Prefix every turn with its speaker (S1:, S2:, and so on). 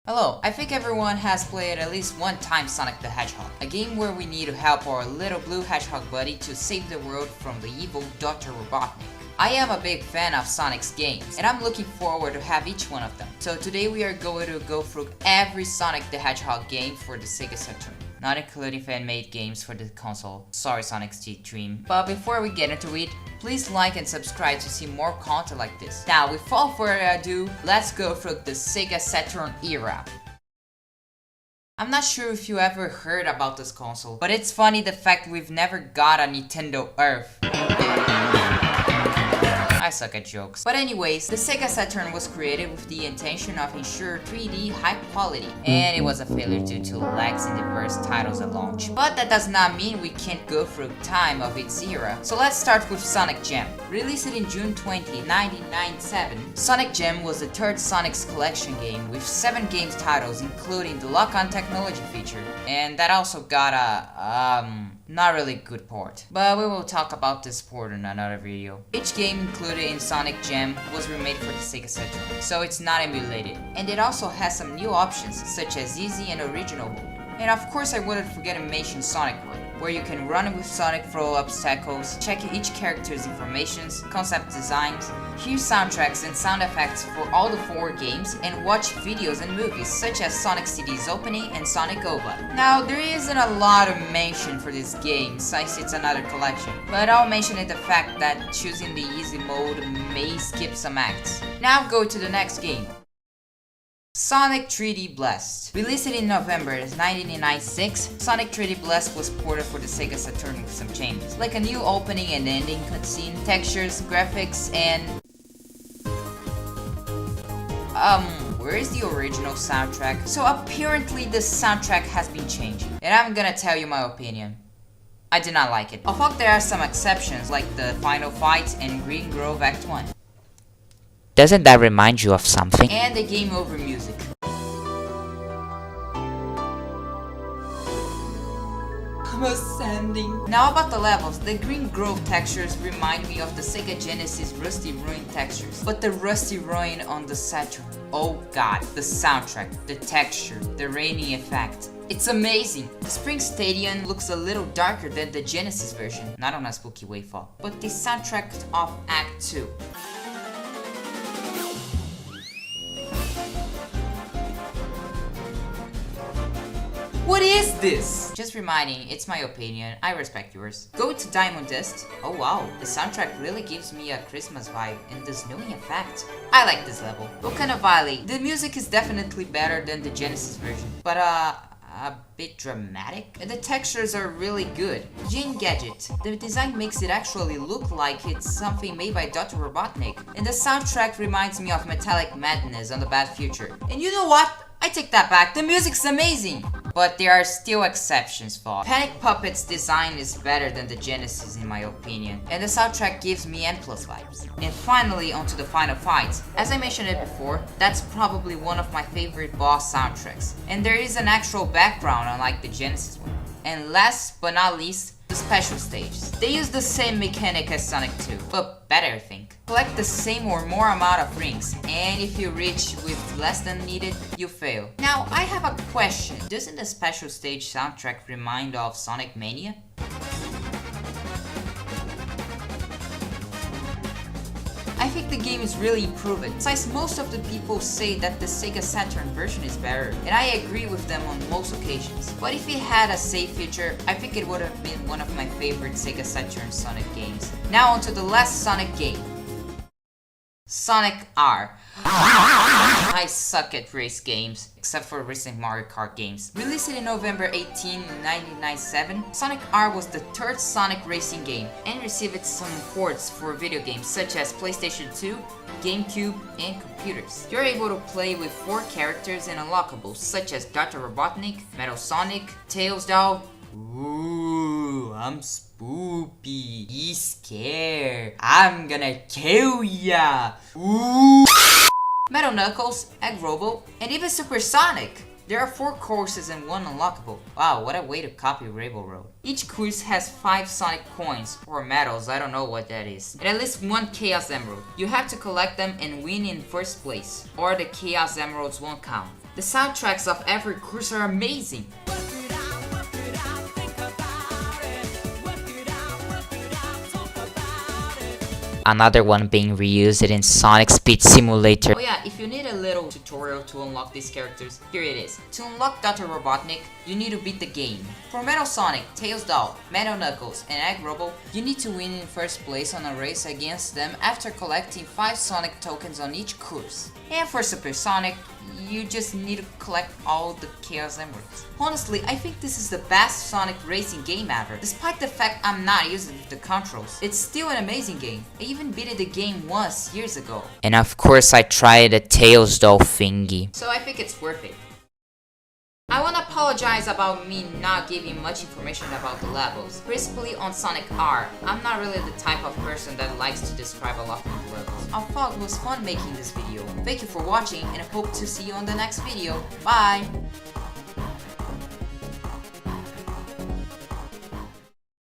S1: Hello, I think everyone has played at least one time Sonic the Hedgehog, a game where we need to help our little blue hedgehog buddy to save the world from the evil Dr. Robotnik. I am a big fan of Sonic's games, and I'm looking forward to have each one of them. So today we are going to go through every Sonic the Hedgehog game for the Sega Saturn, not including fan-made games for the console. Sorry Sonic's dream. But before we get into it, please like and subscribe to see more content like this. Now, without further ado, let's go through the Sega Saturn era. I'm not sure if you ever heard about this console, but it's funny the fact we've never got a Nintendo Earth. I suck at jokes. But anyways, the Sega Saturn was created with the intention of ensure 3D high quality, and it was a failure due to lags in the first titles at launch. But that does not mean we can't go through time of its era. So let's start with Sonic Jam. Released in June 20, 1997, Sonic Jam was the third Sonic's collection game with 7 games titles including the lock-on technology feature, and that also got a not really good port. But we will talk about this port in another video. Each game included in Sonic Jam was remade for the Sega Saturn, so it's not emulated. And it also has some new options such as easy and original mode. And of course I wouldn't forget to mention Sonic Mode, where you can run with Sonic through obstacles, check each character's informations, concept designs, hear soundtracks and sound effects for all the 4 games, and watch videos and movies such as Sonic CD's opening and Sonic OVA. Now, there isn't a lot of mention for this game since it's another collection, but I'll mention it the fact that choosing the easy mode may skip some acts. Now go to the next game. Sonic 3D Blast. Released in November 1996, Sonic 3D Blast was ported for the Sega Saturn with some changes, like a new opening and ending cutscene, textures, graphics, and where is the original soundtrack? So apparently the soundtrack has been changed, and I'm gonna tell you my opinion. I did not like it. Although there are some exceptions like the final fight and Green Grove Act 1.
S2: Doesn't that remind you of something?
S1: And the game over music. I'm ascending. Now about the levels, the Green Grove textures remind me of the Sega Genesis Rusty Ruin textures, but the Rusty Ruin on the Saturn. Oh god, the soundtrack, the texture, the raining effect. It's amazing! The Spring Stadium looks a little darker than the Genesis version, not on a spooky wayfall, but the soundtrack of Act 2. What is this? Just reminding, it's my opinion, I respect yours. Go to Diamond Dust. Oh wow, the soundtrack really gives me a Christmas vibe and the snowing effect. I like this level. Volcano Valley. The music is definitely better than the Genesis version, but a bit dramatic. And the textures are really good. Gene Gadget. The design makes it actually look like it's something made by Dr. Robotnik. And the soundtrack reminds me of Metallic Madness on the Bad Future. And you know what? I take that back, the music's amazing! But there are still exceptions for Panic Puppet's design is better than the Genesis in my opinion, and the soundtrack gives me N+ vibes. And finally onto the final fight. As I mentioned it before, that's probably one of my favorite boss soundtracks, and there is an actual background unlike the Genesis one. And last but not least, the special stages. They use the same mechanic as Sonic 2, but better I think. Collect the same or more amount of rings, and if you reach with less than needed, you fail. Now, I have a question. Doesn't the special stage soundtrack remind of Sonic Mania? I think the game is really improved, since most of the people say that the Sega Saturn version is better, and I agree with them on most occasions. But if it had a save feature, I think it would have been one of my favorite Sega Saturn Sonic games. Now onto the last Sonic game. Sonic R. I suck at race games, except for recent Mario Kart games. Released in November 18, 1997, Sonic R was the third Sonic racing game and received some ports for video games such as PlayStation 2, GameCube, and computers. You're able to play with 4 characters and unlockables such as Dr. Robotnik, Metal Sonic, Tails Doll. Ooh, I'm spoopy. Be scared. I'm gonna kill ya. Ooh. Metal Knuckles, Egg Robo, and even Super Sonic. There are 4 courses and 1 unlockable. Wow, what a way to copy Rainbow Road. Each course has 5 Sonic coins, or medals, I don't know what that is, and at least 1 Chaos Emerald. You have to collect them and win in first place, or the Chaos Emeralds won't count. The soundtracks of every course are amazing.
S2: Another one being reused in Sonic Speed Simulator.
S1: Oh yeah, if you need a little tutorial to unlock these characters, here it is. To unlock Dr. Robotnik, you need to beat the game. For Metal Sonic, Tails Doll, Metal Knuckles, and Egg Robo, you need to win in first place on a race against them after collecting 5 Sonic tokens on each course. And for Super Sonic, you just need to collect all the Chaos Emeralds. Honestly, I think this is the best Sonic racing game ever. Despite the fact I'm not using the controls, it's still an amazing game. I even beat the game once years ago.
S2: And of course I tried the Tails doll thingy.
S1: So I think it's worth it. I wanna apologize about me not giving much information about the levels, principally on Sonic R. I'm not really the type of person that likes to describe a lot of the levels. I thought it was fun making this video. Thank you for watching and I hope to see you on the next video. Bye!